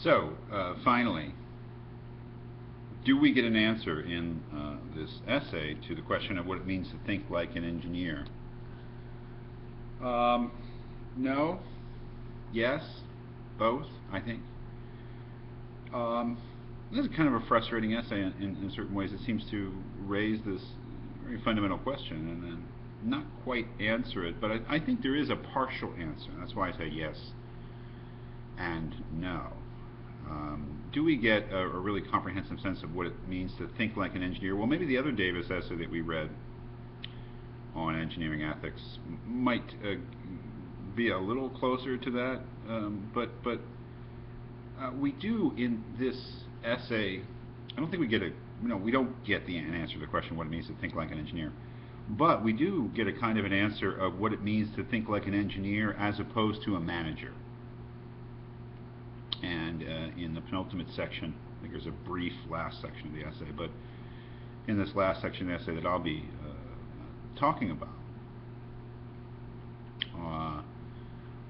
So, finally, do we get an answer in this essay to the question of what it means to think like an engineer? Um, no, yes, both, I think. Um, this is kind of a frustrating essay in certain ways. It seems to raise this very fundamental question and then not quite answer it, but I think there is a partial answer. And that's why I say yes and no. Do we get a really comprehensive sense of what it means to think like an engineer? Well, maybe the other Davis essay that we read on engineering ethics might be a little closer to that, but we do in this essay. I don't think we get we don't get an answer to the question what it means to think like an engineer, but we do get a kind of an answer of what it means to think like an engineer as opposed to a manager. And in the penultimate section, I think there's a brief last section of the essay, but in this last section of the essay that I'll be talking about,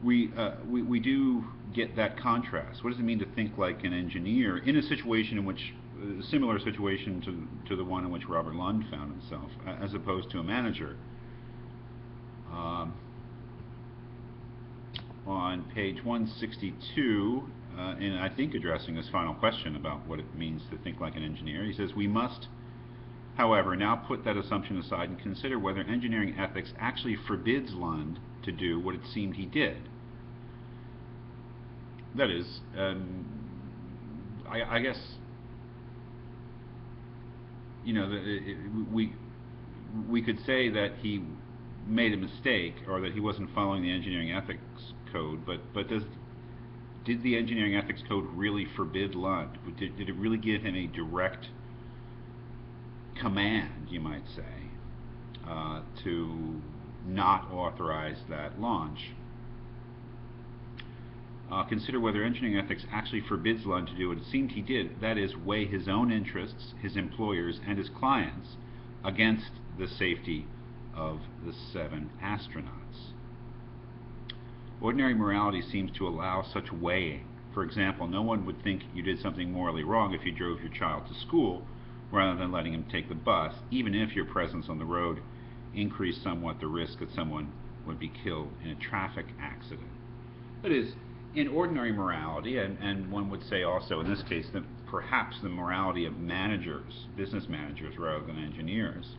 we do get that contrast. What does it mean to think like an engineer in a situation in which, a similar situation to the one in which Robert Lund found himself, as opposed to a manager? On page 162, and I think addressing this final question about what it means to think like an engineer, he says, "We must, however, now put that assumption aside and consider whether engineering ethics actually forbids Lund to do what it seemed he did." That is, I guess, we could say that he made a mistake or that he wasn't following the engineering ethics code, but did the engineering ethics code really forbid Lund? Did it really give him a direct command, you might say, to not authorize that launch? Consider whether engineering ethics actually forbids Lund to do what it seemed he did, that is, weigh his own interests, his employers, and his clients against the safety of the 7 astronauts. Ordinary morality seems to allow such weighing. For example, no one would think you did something morally wrong if you drove your child to school rather than letting him take the bus, even if your presence on the road increased somewhat the risk that someone would be killed in a traffic accident. That is, in ordinary morality, and one would say also in this case that perhaps the morality of managers, business managers rather than engineers,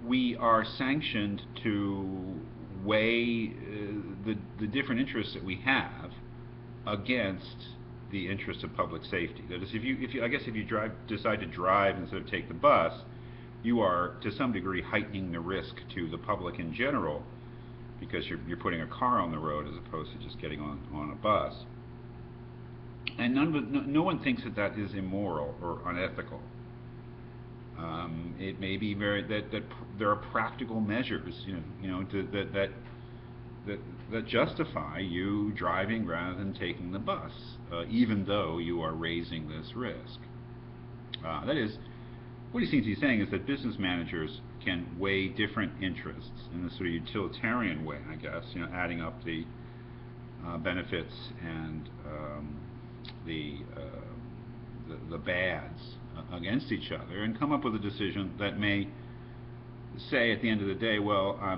we are sanctioned to weigh the different interests that we have against the interests of public safety. That is, if you decide to drive instead of take the bus, you are to some degree heightening the risk to the public in general, because you're putting a car on the road as opposed to just getting on a bus. And no one thinks that is immoral or unethical. It may be that there are practical measures, that justify you driving rather than taking the bus, even though you are raising this risk. That is, what he seems to be saying is that business managers can weigh different interests in this sort of utilitarian way, I guess, adding up the benefits and the bads against each other, and come up with a decision that may say at the end of the day, well, I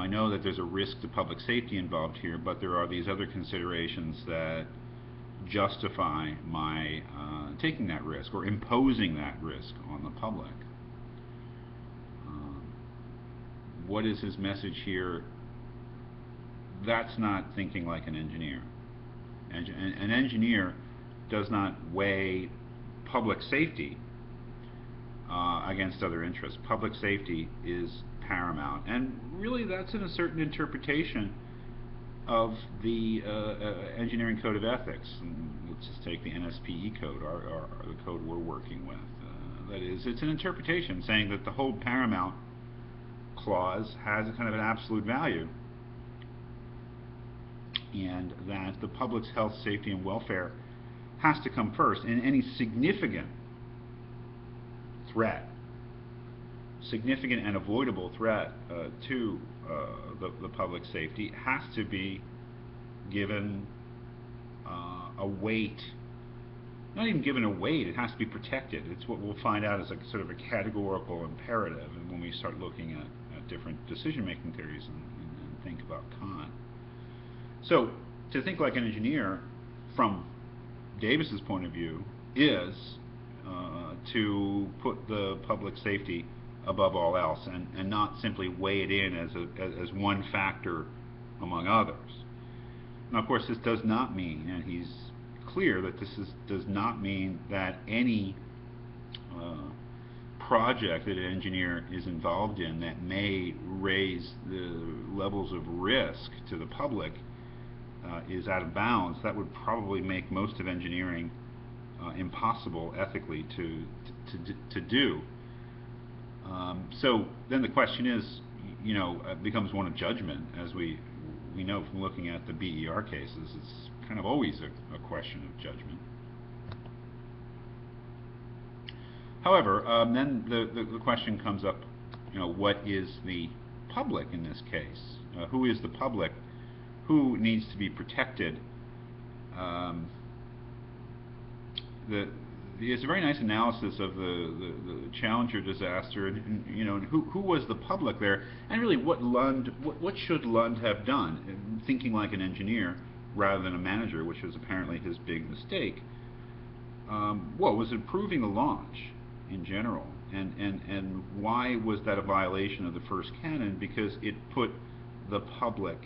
know that there's a risk to public safety involved here, but there are these other considerations that justify my taking that risk or imposing that risk on the public. What is his message here? That's not thinking like an engineer. An engineer does not weigh public safety against other interests. Public safety is paramount, and really that's in a certain interpretation of the engineering code of ethics. And let's just take the NSPE code, the code we're working with. That is, it's an interpretation saying that the hold paramount clause has a kind of an absolute value, and that the public's health, safety, and welfare has to come first, and any significant threat, significant and avoidable threat to the public safety has to be given a weight. Not even given a weight, it has to be protected. It's what we'll find out as a sort of a categorical imperative, and when we start looking at different decision-making theories and think about Kant. So, to think like an engineer, from Davis's point of view, is to put the public safety above all else, and not simply weigh it in as one factor among others. Now, of course, this does not mean, and he's clear that does not mean that any project that an engineer is involved in that may raise the levels of risk to the public is out of bounds. That would probably make most of engineering impossible ethically to do. So then the question is, becomes one of judgment, as we know from looking at the BER cases. It's kind of always a question of judgment. However, then the question comes up, what is the public in this case? Who is the public? Who needs to be protected? It's a very nice analysis of the Challenger disaster, and who was the public there, and really what should Lund have done, thinking like an engineer rather than a manager, which was apparently his big mistake. Well, was improving the launch in general, and why was that a violation of the first canon? Because it put the public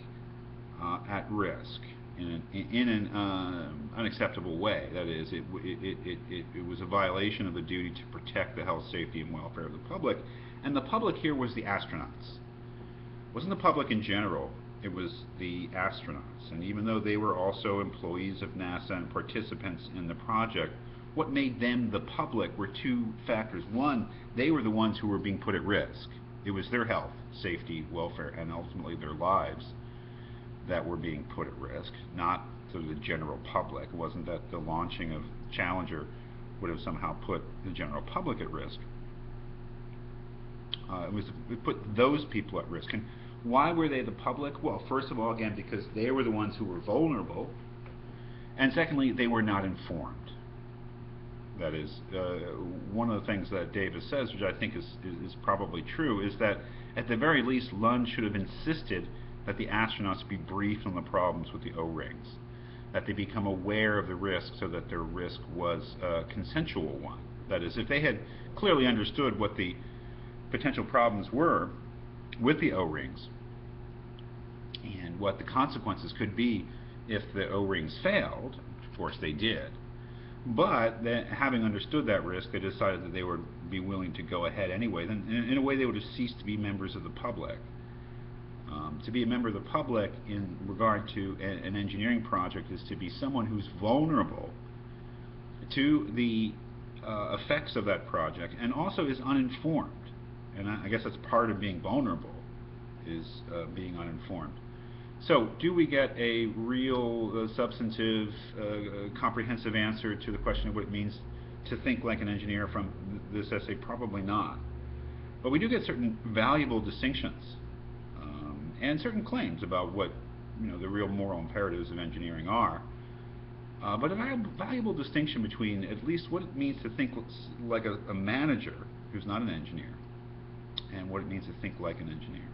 at risk in an unacceptable way. That is, it was a violation of the duty to protect the health, safety, and welfare of the public, and the public here was the astronauts. It wasn't the public in general, it was the astronauts. And even though they were also employees of NASA and participants in the project, what made them the public were two factors. One, they were the ones who were being put at risk. It was their health, safety, welfare, and ultimately their lives that were being put at risk, not sort of the general public. It wasn't that the launching of Challenger would have somehow put the general public at risk. It put those people at risk. And why were they the public? Well, first of all, again, because they were the ones who were vulnerable, and secondly, they were not informed. That is, one of the things that Davis says, which I think is probably true, is that at the very least, Lund should have insisted that the astronauts be briefed on the problems with the O-rings, that they become aware of the risk so that their risk was a consensual one. That is, if they had clearly understood what the potential problems were with the O-rings and what the consequences could be if the O-rings failed, of course they did, but then, having understood that risk, they decided that they would be willing to go ahead anyway. Then, in a way, they would have ceased to be members of the public. To be a member of the public in regard to an engineering project is to be someone who's vulnerable to the effects of that project, and also is uninformed. And I guess that's part of being vulnerable, is being uninformed. So, do we get a real, substantive, comprehensive answer to the question of what it means to think like an engineer from this essay? Probably not. But we do get certain valuable distinctions and certain claims about what the real moral imperatives of engineering are. But a valuable distinction between at least what it means to think like a manager who's not an engineer, and what it means to think like an engineer.